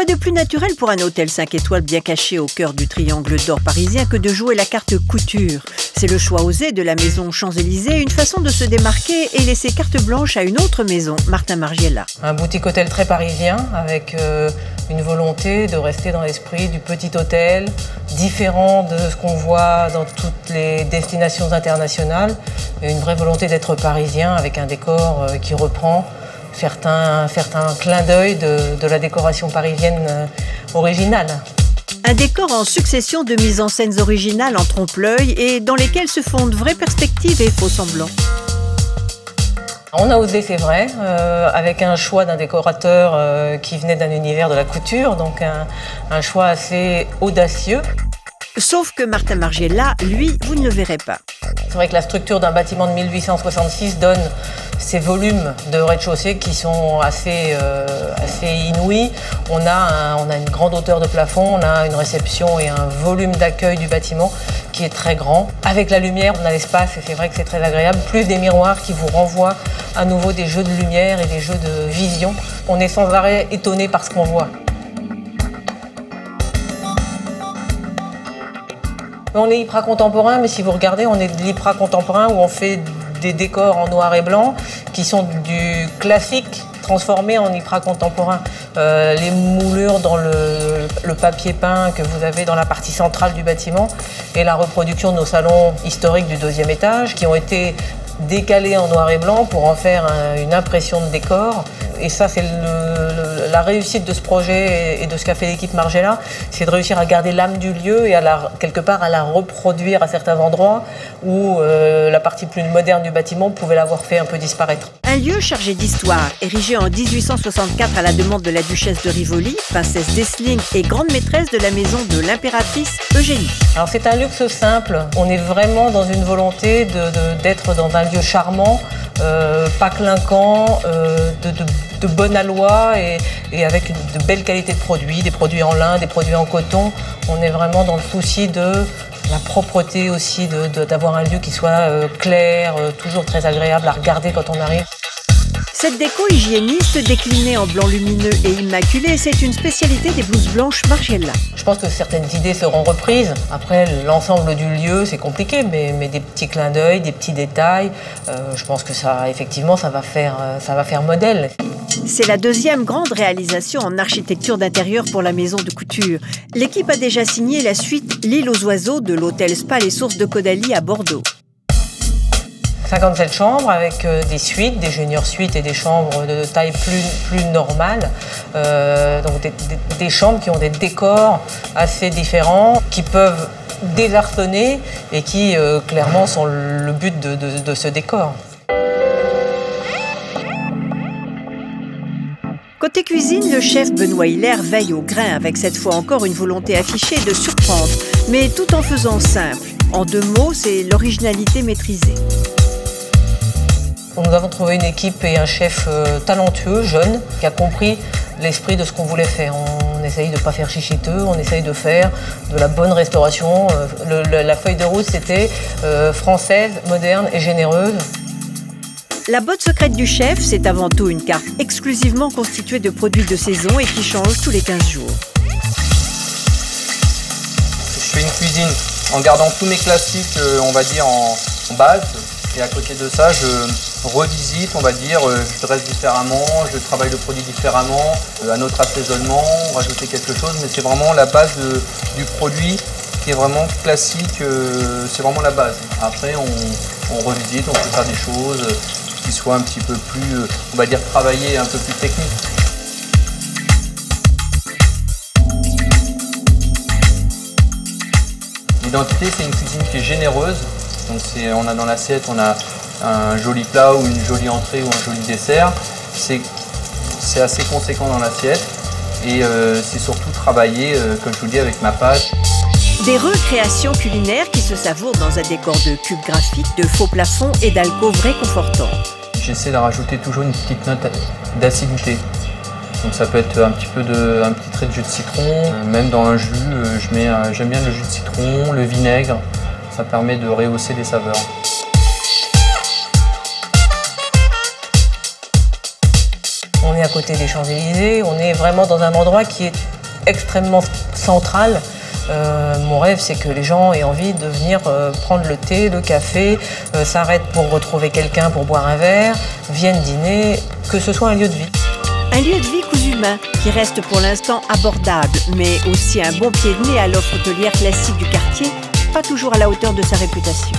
Quoi de plus naturel pour un hôtel 5 étoiles bien caché au cœur du triangle d'or parisien que de jouer la carte couture? C'est le choix osé de la maison Champs-Élysées, une façon de se démarquer et laisser carte blanche à une autre maison, Martin Margiela. Un boutique-hôtel très parisien avec une volonté de rester dans l'esprit du petit hôtel, différent de ce qu'on voit dans toutes les destinations internationales, et une vraie volonté d'être parisien avec un décor qui reprend certains clins d'œil de la décoration parisienne originale. Un décor en succession de mises en scène originales en trompe-l'œil et dans lesquelles se fondent vraies perspectives et faux semblants. On a osé, c'est vrai, avec un choix d'un décorateur qui venait d'un univers de la couture, donc un choix assez audacieux. Sauf que Martin Margiela, lui, vous ne le verrez pas. C'est vrai que la structure d'un bâtiment de 1866 donne ces volumes de rez-de-chaussée qui sont assez inouïs. On a une grande hauteur de plafond, on a une réception et un volume d'accueil du bâtiment qui est très grand. Avec la lumière, on a l'espace et c'est vrai que c'est très agréable. Plus des miroirs qui vous renvoient à nouveau des jeux de lumière et des jeux de vision. On est sans arrêt étonné par ce qu'on voit. On est hyper contemporain, mais si vous regardez, on est de l'hyper contemporain où on fait des décors en noir et blanc qui sont du classique transformé en hyper contemporain. Les moulures dans le papier peint que vous avez dans la partie centrale du bâtiment et la reproduction de nos salons historiques du 2e étage qui ont été décalés en noir et blanc pour en faire une impression de décor. Et ça, c'est la réussite de ce projet et de ce qu'a fait l'équipe Margiela, c'est de réussir à garder l'âme du lieu et quelque part à la reproduire à certains endroits où la partie plus moderne du bâtiment pouvait l'avoir fait un peu disparaître. Un lieu chargé d'histoire, érigé en 1864 à la demande de la duchesse de Rivoli, princesse d'Essling et grande maîtresse de la maison de l'impératrice Eugénie. Alors c'est un luxe simple, on est vraiment dans une volonté d'être dans un lieu charmant, pas clinquant, de bonne aloi et avec de belles qualités de produits, des produits en lin, des produits en coton. On est vraiment dans le souci de la propreté aussi, d'avoir un lieu qui soit clair, toujours très agréable à regarder quand on arrive. Cette déco hygiéniste déclinée en blanc lumineux et immaculé, c'est une spécialité des blouses blanches Margiela. Je pense que certaines idées seront reprises. Après, l'ensemble du lieu, c'est compliqué, mais des petits clins d'œil, des petits détails, je pense que ça, effectivement, ça va faire modèle. C'est la deuxième grande réalisation en architecture d'intérieur pour la maison de couture. L'équipe a déjà signé la suite L'île aux oiseaux de l'hôtel Spa Les Sources de Caudalie à Bordeaux. 57 chambres avec des suites, des junior suites et des chambres de taille plus normale. Donc des chambres qui ont des décors assez différents, qui peuvent désarçonner et qui clairement sont le but de ce décor. Côté cuisine, le chef Benoît Hilaire veille au grain avec cette fois encore une volonté affichée de surprendre, mais tout en faisant simple. En 2 mots, c'est l'originalité maîtrisée. Nous avons trouvé une équipe et un chef talentueux, jeune, qui a compris l'esprit de ce qu'on voulait faire. On essaye de ne pas faire chichiteux, on essaye de faire de la bonne restauration. La feuille de route, c'était française, moderne et généreuse. La botte secrète du chef, c'est avant tout une carte exclusivement constituée de produits de saison et qui change tous les 15 jours. Je fais une cuisine en gardant tous mes classiques, on va dire, en base. Et à côté de ça, je revisite, on va dire, je dresse différemment, je travaille le produit différemment, un autre assaisonnement, rajouter quelque chose, mais c'est vraiment la base du produit qui est vraiment classique, c'est vraiment la base. Après, on revisite, on peut faire des choses qui soient un petit peu plus, on va dire, travaillées, un peu plus techniques. L'identité, c'est une cuisine qui est généreuse. Donc on a dans l'assiette, on a un joli plat ou une jolie entrée ou un joli dessert. C'est assez conséquent dans l'assiette et c'est surtout travaillé, comme je vous le dis, avec ma pâte. Des recréations culinaires qui se savourent dans un décor de cubes graphiques, de faux plafonds et d'alcôves réconfortants. J'essaie de rajouter toujours une petite note d'acidité. Donc ça peut être un petit trait de jus de citron. Même dans un jus, j'aime bien le jus de citron, le vinaigre. Ça permet de rehausser les saveurs. On est à côté des Champs-Élysées, on est vraiment dans un endroit qui est extrêmement central. Mon rêve, c'est que les gens aient envie de venir prendre le thé, le café, s'arrêtent pour retrouver quelqu'un pour boire un verre, viennent dîner, que ce soit un lieu de vie. Un lieu de vie cousu main qui reste pour l'instant abordable, mais aussi un bon pied de nez à l'offre hôtelière classique du quartier, pas toujours à la hauteur de sa réputation.